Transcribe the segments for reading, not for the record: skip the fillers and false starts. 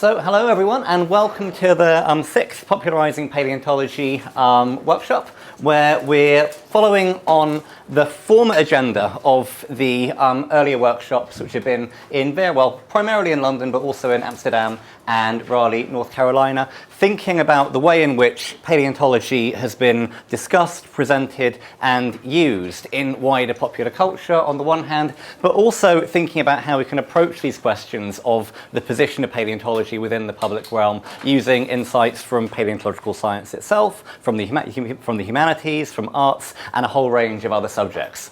So, hello everyone, and welcome to the sixth Popularizing Paleontology workshop, where we're following on the former agenda of the earlier workshops, which have been in primarily in London, but also in Amsterdam and Raleigh, North Carolina, thinking about the way in which paleontology has been discussed, presented, and used in wider popular culture on the one hand, but also thinking about how we can approach these questions of the position of paleontology within the public realm, using insights from paleontological science itself, from the humanities, from arts, and a whole range of other subjects.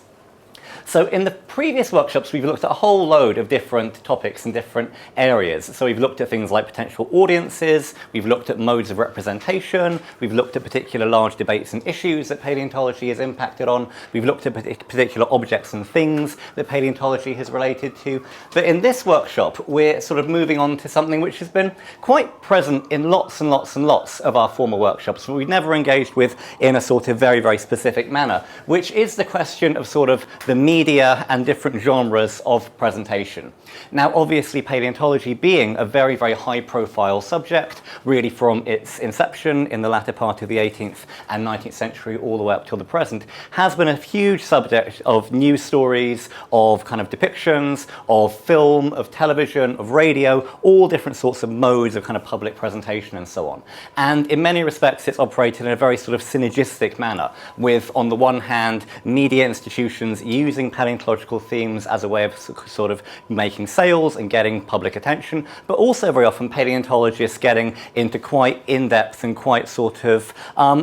So in the previous workshops, we've looked at a whole load of different topics in different areas. So we've looked at things like potential audiences, we've looked at modes of representation, we've looked at particular large debates and issues that paleontology is impacted on, we've looked at particular objects and things that paleontology has related to. But in this workshop, we're sort of moving on to something which has been quite present in lots and lots and lots of our former workshops, but we've never engaged with in a sort of very, very specific manner, which is the question of sort of the media and different genres of presentation. Now, obviously, paleontology being a very, very high-profile subject, really from its inception in the latter part of the 18th and 19th century all the way up till the present, has been a huge subject of news stories, of kind of depictions, of film, of television, of radio, all different sorts of modes of kind of public presentation and so on. And in many respects, it's operated in a very sort of synergistic manner, with, on the one hand, media institutions using paleontological themes as a way of sort of making sales and getting public attention, but also very often paleontologists getting into quite in-depth and quite sort of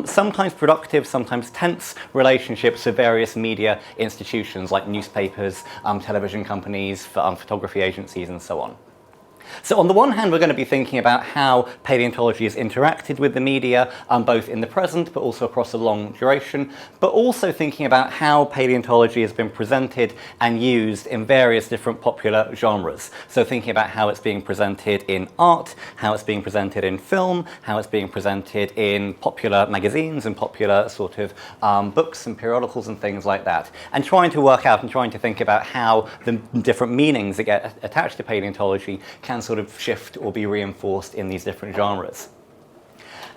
sometimes productive, sometimes tense relationships with various media institutions like newspapers, television companies, photography agencies, and so on. So on the one hand, we're going to be thinking about how paleontology has interacted with the media, both in the present, but also across a long duration, but also thinking about how paleontology has been presented and used in various different popular genres. So thinking about how it's being presented in art, how it's being presented in film, how it's being presented in popular magazines and popular sort of books and periodicals and things like that, and trying to work out and trying to think about how the different meanings that get attached to paleontology can sort of shift or be reinforced in these different genres.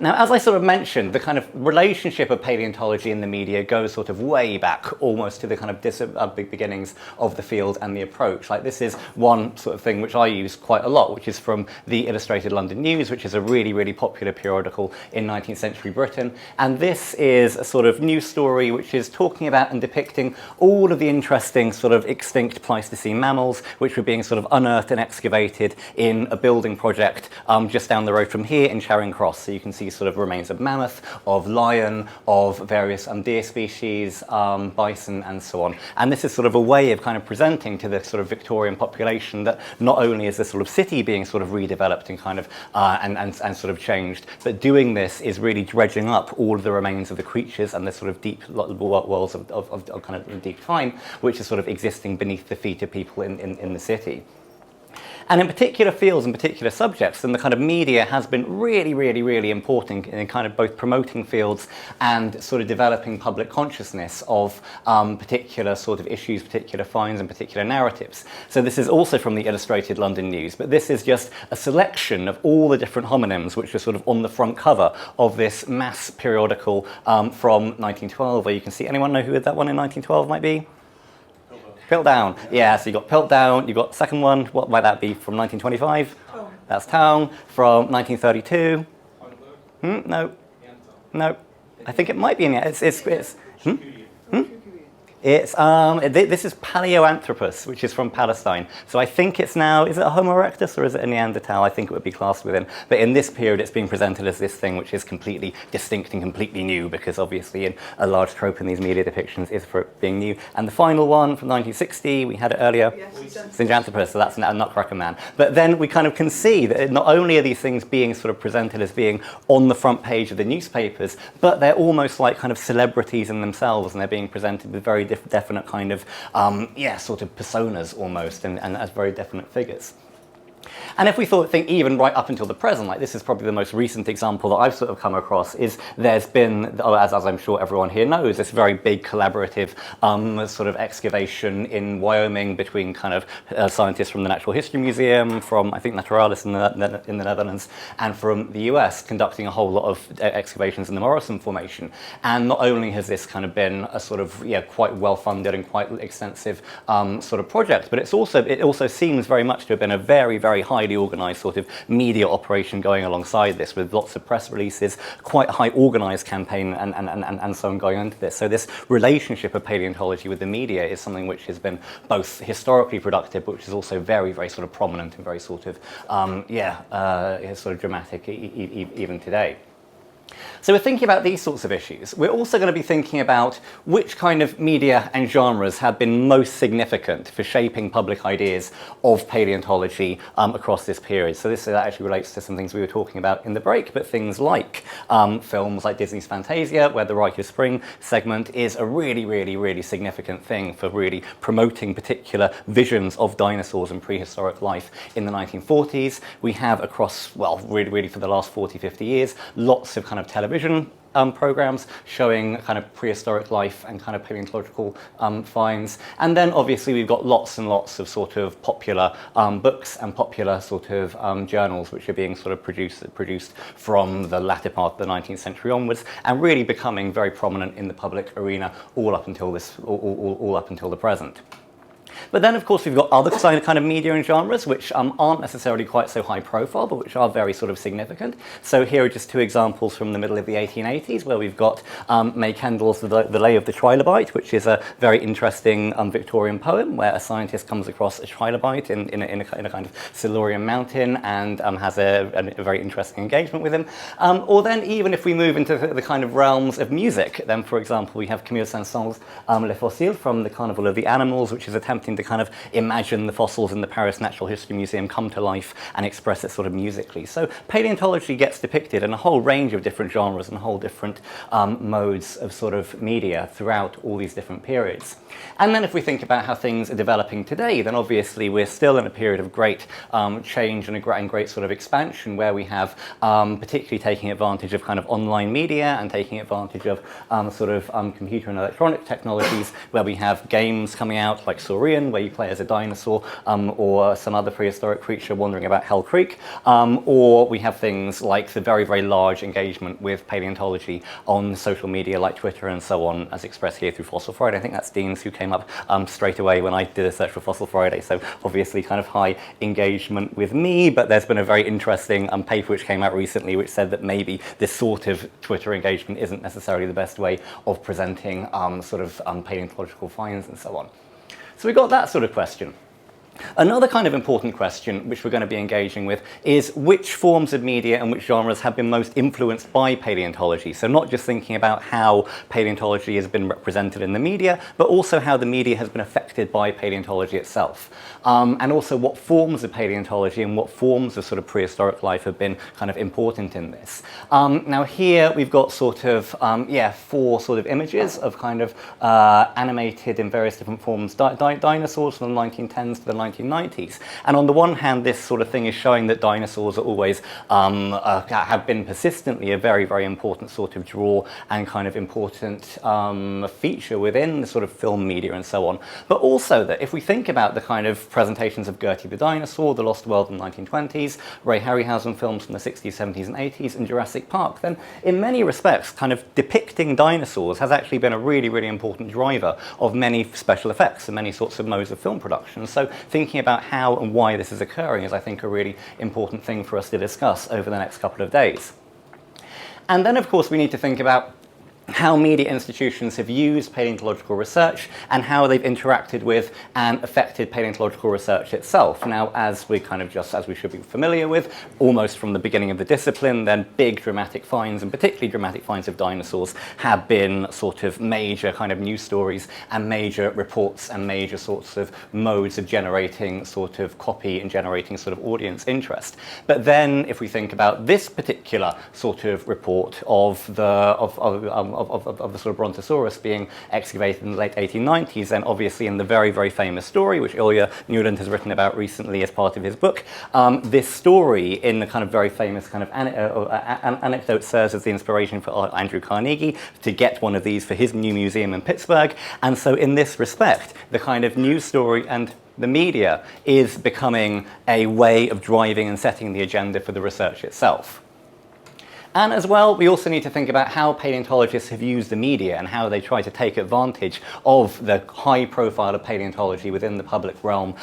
Now, as I sort of mentioned, the kind of relationship of paleontology in the media goes sort of way back, almost to the kind of big beginnings of the field and the approach. Like, this is one sort of thing which I use quite a lot, which is from the Illustrated London News, which is a really, really popular periodical in 19th century Britain. And this is a sort of news story which is talking about and depicting all of the interesting sort of extinct Pleistocene mammals, which were being sort of unearthed and excavated in a building project just down the road from here in Charing Cross. So you can see sort of remains of mammoth, of lion, of various deer species, bison, and so on. And this is sort of a way of kind of presenting to the sort of Victorian population that not only is the sort of city being sort of redeveloped and kind of and sort of changed, but doing this is really dredging up all of the remains of the creatures and the sort of deep worlds of kind of deep time, which is sort of existing beneath the feet of people in the city. And in particular fields and particular subjects, then the kind of media has been really, really, really important in kind of both promoting fields and sort of developing public consciousness of particular sort of issues, particular finds, and particular narratives. So this is also from the Illustrated London News, but this is just a selection of all the different homonyms which are sort of on the front cover of this mass periodical from 1912, where you can see, anyone know who that one in 1912 might be? Piltdown. Yeah, so you got Piltdown, you got the second one, what might that be, from 1925? Town. That's Town. From 1932? No. No. I think it might be in the... This is Palaeoanthropus, which is from Palestine. So I think it's now, is it a Homo erectus or is it a Neanderthal? I think it would be classed within. But in this period, it's being presented as this thing which is completely distinct and completely new, because obviously in a large trope in these media depictions is for it being new. And the final one from 1960, we had it earlier, Synjanthropus, so that's a nutcracker man. But then we kind of can see that not only are these things being sort of presented as being on the front page of the newspapers, but they're almost like kind of celebrities in themselves, and they're being presented with very definite kind of, sort of personas almost, and as very definite figures. And if we think even right up until the present, like this is probably the most recent example that I've sort of come across, is there's been, as I'm sure everyone here knows, this very big collaborative sort of excavation in Wyoming between kind of scientists from the Natural History Museum, from I think Naturalis in the Netherlands, and from the US, conducting a whole lot of excavations in the Morrison Formation. And not only has this kind of been a sort of quite well-funded and quite extensive sort of project, but it also seems very much to have been a very highly organized sort of media operation going alongside this, with lots of press releases, quite a high organized campaign and so on going into this. So this relationship of paleontology with the media is something which has been both historically productive, but which is also very sort of prominent and very sort of sort of dramatic even today. So we're thinking about these sorts of issues. We're also going to be thinking about which kind of media and genres have been most significant for shaping public ideas of paleontology across this period. So this actually relates to some things we were talking about in the break, but things like films like Disney's Fantasia, where the Rite of Spring segment is a really significant thing for really promoting particular visions of dinosaurs and prehistoric life in the 1940s. We have across, well, really for the last 40-50 years, lots of kind of television programs showing kind of prehistoric life and kind of paleontological finds. And then obviously we've got lots and lots of sort of popular books and popular sort of journals which are being sort of produced from the latter part of the 19th century onwards, and really becoming very prominent in the public arena all up until the present. But then, of course, we've got other kind of media and genres which aren't necessarily quite so high profile, but which are very sort of significant. So here are just two examples from the middle of the 1880s, where we've got May Kendall's The Lay of the Trilobite, which is a very interesting Victorian poem where a scientist comes across a trilobite in a kind of Silurian mountain and has a very interesting engagement with him. Or then even if we move into the kind of realms of music, then, for example, we have Camille Saint-Saëns' Les Fossiles from the Carnival of the Animals, which is attempting to kind of imagine the fossils in the Paris Natural History Museum come to life and express it sort of musically. So paleontology gets depicted in a whole range of different genres and a whole different modes of sort of media throughout all these different periods. And then if we think about how things are developing today, then obviously we're still in a period of great change and great sort of expansion, where we have particularly taking advantage of kind of online media and taking advantage of computer and electronic technologies, where we have games coming out like Saurian, where you play as a dinosaur or some other prehistoric creature wandering about Hell Creek, or we have things like the very large engagement with paleontology on social media like Twitter and so on, as expressed here through Fossil Friday. I think that's Dean's who came up straight away when I did a search for Fossil Friday, so obviously kind of high engagement with me. But there's been a very interesting paper which came out recently which said that maybe this sort of Twitter engagement isn't necessarily the best way of presenting paleontological finds and so on. So we got that sort of question. Another kind of important question which we're going to be engaging with is which forms of media and which genres have been most influenced by paleontology. So not just thinking about how paleontology has been represented in the media, but also how the media has been affected by paleontology itself. And also what forms of paleontology and what forms of sort of prehistoric life have been kind of important in this. Now here we've got sort of, four sort of images of kind of animated in various different forms dinosaurs from the 1910s to the 1990s. And on the one hand, this sort of thing is showing that dinosaurs are always have been persistently a very important sort of draw and kind of important feature within the sort of film media and so on. But also that if we think about the kind of presentations of Gertie the dinosaur, The Lost World in the 1920s, Ray Harryhausen films from the 60s, 70s and 80s, and Jurassic Park, then in many respects kind of depicting dinosaurs has actually been a really important driver of many special effects and many sorts of modes of film production. So thinking about how and why this is occurring is, I think, a really important thing for us to discuss over the next couple of days. And then, of course, we need to think about how media institutions have used paleontological research and how they've interacted with and affected paleontological research itself. Now, as we should be familiar with, almost from the beginning of the discipline, then big dramatic finds, and particularly dramatic finds of dinosaurs, have been sort of major kind of news stories and major reports and major sorts of modes of generating sort of copy and generating sort of audience interest. But then if we think about this particular sort of report of of the sort of Brontosaurus being excavated in the late 1890s, then obviously in the very, very famous story, which Ilya Newland has written about recently as part of his book, this story in the kind of very famous kind of anecdote serves as the inspiration for Andrew Carnegie to get one of these for his new museum in Pittsburgh. And so in this respect, the kind of news story and the media is becoming a way of driving and setting the agenda for the research itself. And as well, we also need to think about how paleontologists have used the media and how they try to take advantage of the high profile of paleontology within the public realm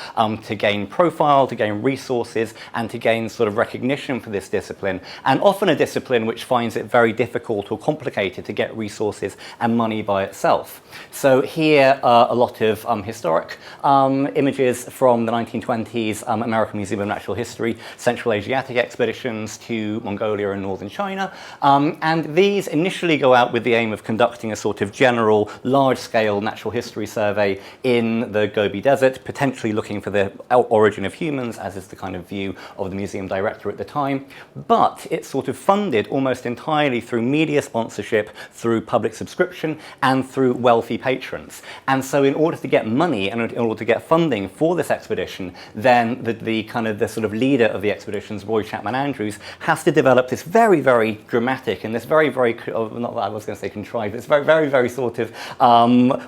to gain profile, to gain resources, and to gain sort of recognition for this discipline. And often a discipline which finds it very difficult or complicated to get resources and money by itself. So here are a lot of historic images from the 1920s, American Museum of Natural History, Central Asiatic expeditions to Mongolia and northern China. And these initially go out with the aim of conducting a sort of general large-scale natural history survey in the Gobi Desert, potentially looking for the origin of humans, as is the kind of view of the museum director at the time. But it's sort of funded almost entirely through media sponsorship, through public subscription, and through wealthy patrons. And so in order to get money and in order to get funding for this expedition, then the sort of leader of the expeditions, Roy Chapman Andrews, has to develop this very, very dramatic and this very, very, not that I was going to say contrived, this very, very, very sort of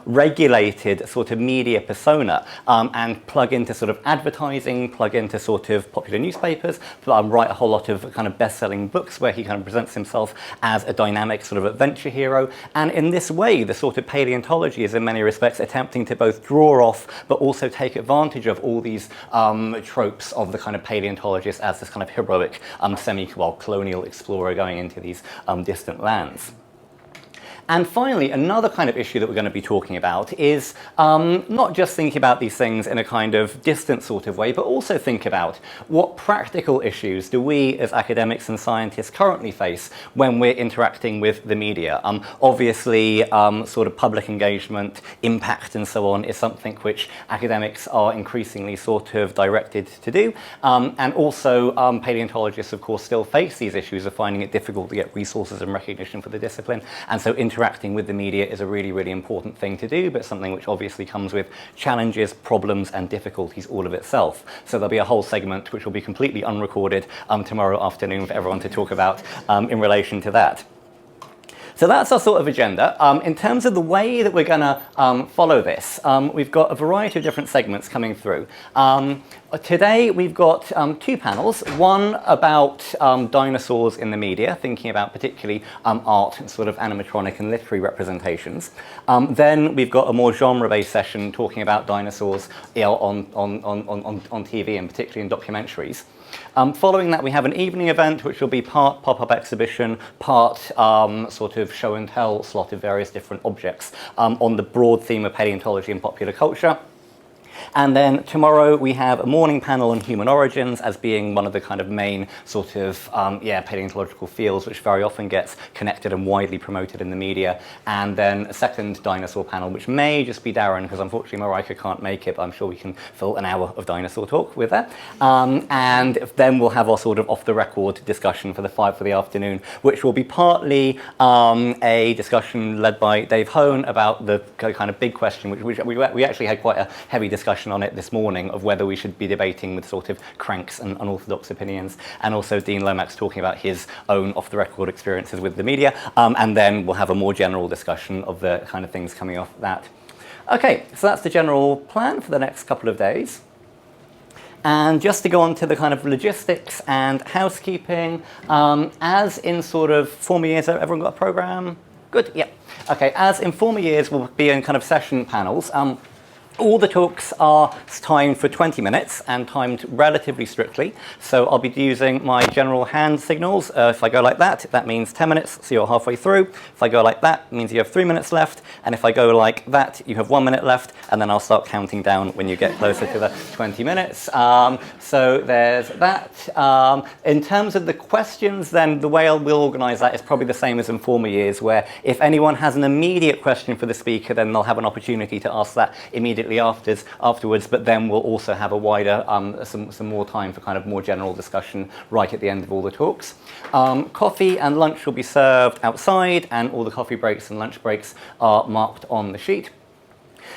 regulated sort of media persona and plug into sort of advertising, plug into sort of popular newspapers, write a whole lot of kind of best-selling books where he kind of presents himself as a dynamic sort of adventure hero. And in this way, the sort of paleontology is in many respects attempting to both draw off but also take advantage of all these tropes of the kind of paleontologist as this kind of heroic colonial explorer going into these distant lands. And finally, another kind of issue that we're going to be talking about is not just thinking about these things in a kind of distant sort of way, but also think about what practical issues do we as academics and scientists currently face when we're interacting with the media. Obviously, sort of public engagement, impact and so on is something which academics are increasingly sort of directed to do. And also, paleontologists, of course, still face these issues of finding it difficult to get resources and recognition for the discipline. And so interacting with the media is a really, really important thing to do, but something which obviously comes with challenges, problems, and difficulties all of itself. So there'll be a whole segment which will be completely unrecorded tomorrow afternoon for everyone to talk about in relation to that. So that's our sort of agenda. In terms of the way that we're going to follow this, we've got a variety of different segments coming through. Today we've got two panels, one about dinosaurs in the media, thinking about particularly art and sort of animatronic and literary representations. Then we've got a more genre-based session talking about dinosaurs on TV and particularly in documentaries. Following that, we have an evening event which will be part pop-up exhibition, part sort of show and tell slot of various different objects on the broad theme of paleontology and popular culture. And then tomorrow we have a morning panel on human origins as being one of the kind of main sort of paleontological fields which very often gets connected and widely promoted in the media. And then a second dinosaur panel which may just be Darren, because unfortunately Marika can't make it, but I'm sure we can fill an hour of dinosaur talk with that. And then we'll have our sort of off-the-record discussion for the afternoon, which will be partly a discussion led by Dave Hone about the kind of big question, which we actually had quite a heavy discussion on it this morning of whether we should be debating with sort of cranks and unorthodox opinions, and also Dean Lomax talking about his own off-the-record experiences with the media, and then we'll have a more general discussion of the kind of things coming off that. Okay, so that's the general plan for the next couple of days. And just to go on to the kind of logistics and housekeeping, as in sort of former years, everyone got a program? Good, yeah. Okay, as in former years, we'll be in kind of session panels. All the talks are timed for 20 minutes and timed relatively strictly. So I'll be using my general hand signals. If I go like that, that means 10 minutes, so you're halfway through. If I go like that, it means you have 3 minutes left. And if I go like that, you have 1 minute left. And then I'll start counting down when you get closer to the 20 minutes. So there's that. In terms of the questions, then the way we'll organize that is probably the same as in former years, where if anyone has an immediate question for the speaker, then they'll have an opportunity to ask that immediately immediately afterwards, but then we'll also have a wider, some more time for kind of more general discussion right at the end of all the talks. Coffee and lunch will be served outside, and all the coffee breaks and lunch breaks are marked on the sheet.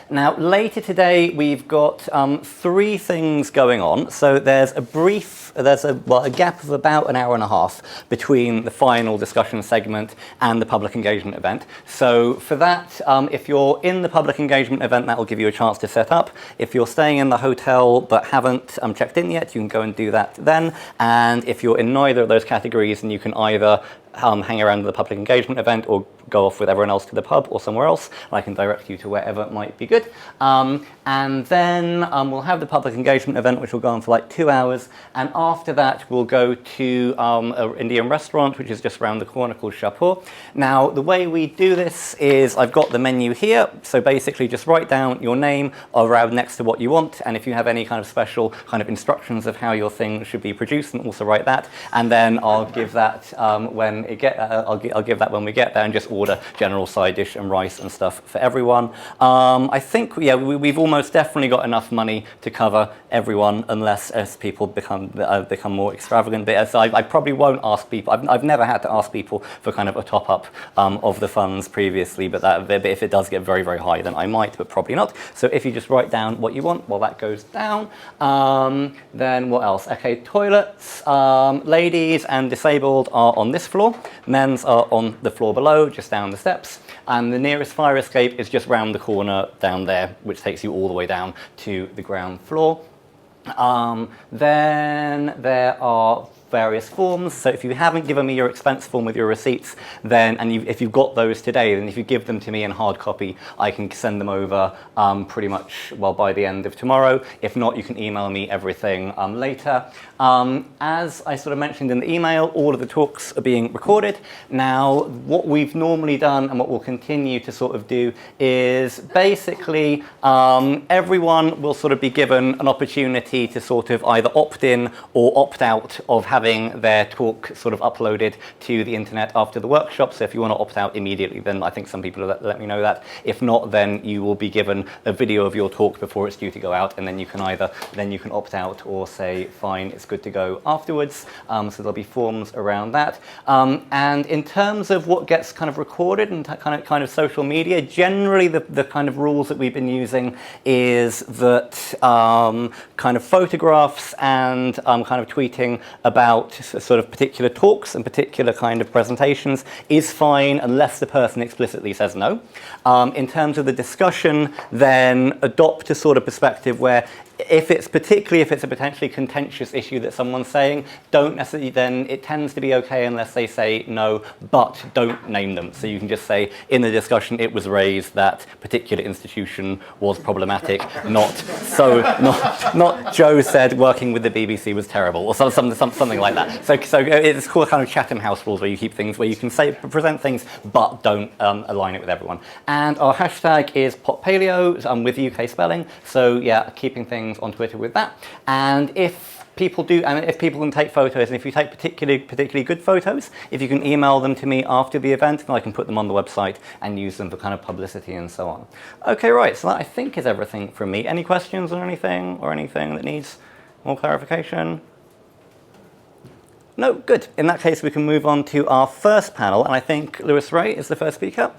Now, later today, we've got 3 things going on. So there's a gap of about an hour and a half between the final discussion segment and the public engagement event. So for that, if you're in the public engagement event, that will give you a chance to set up. If you're staying in the hotel but haven't checked in yet, you can go and do that then. And if you're in neither of those categories, then you can either hang around the public engagement event or go off with everyone else to the pub or somewhere else. I can direct you to wherever might be good. And then we'll have the public engagement event, which will go on for like 2 hours. And after that, we'll go to an Indian restaurant, which is just around the corner, called Shapur. Now, the way we do this is I've got the menu here. So basically, just write down your name around next to what you want. And if you have any kind of special kind of instructions of how your thing should be produced, then also write that. And then I'll give that I'll give that when we get there, and just order general side dish and rice and stuff for everyone. I think, yeah, we've almost definitely got enough money to cover everyone, unless as people become more extravagant. But so I probably won't ask people. I've never had to ask people for kind of a top up of the funds previously, but if it does get very, very high, then I might, but probably not. So if you just write down what you want while that goes down, then what else? Okay, toilets, ladies and disabled are on this floor. Men's are on the floor below, just down the steps. And the nearest fire escape is just round the corner down there, which takes you all the way down to the ground floor. Then there are various forms. So if you haven't given me your expense form with your receipts, then, and if you've got those today, then if you give them to me in hard copy, I can send them over pretty much, well, by the end of tomorrow. If not, you can email me everything later. As I sort of mentioned in the email, all of the talks are being recorded. Now, what we've normally done and what we'll continue to sort of do is basically everyone will sort of be given an opportunity to sort of either opt in or opt out of having their talk sort of uploaded to the internet after the workshop. So if you want to opt out immediately, then I think some people have let me know that. If not, then you will be given a video of your talk before it's due to go out, and then you can opt out or say, fine, it's good to go afterwards. So there'll be forms around that. And in terms of what gets kind of recorded and kind of social media, generally the kind of rules that we've been using is that kind of photographs and kind of tweeting about sort of particular talks and particular kind of presentations is fine unless the person explicitly says no. In terms of the discussion, then adopt a sort of perspective where particularly if it's a potentially contentious issue that someone's saying, don't necessarily, then it tends to be okay unless they say no, but don't name them. So you can just say, in the discussion, it was raised that particular institution was problematic, not Joe said working with the BBC was terrible, or something like that. So it's called kind of Chatham House rules, where you keep things, where you can present things, but don't align it with everyone. And our hashtag is PopPaleo with UK spelling. So yeah, keeping things on Twitter with that. And if people can take photos, and if you take particularly good photos, if you can email them to me after the event, then I can put them on the website and use them for kind of publicity and so on. Okay, right, so that I think is everything from me. Any questions or anything that needs more clarification? No, good. In that case, we can move on to our first panel, and I think Lewis Ray is the first speaker.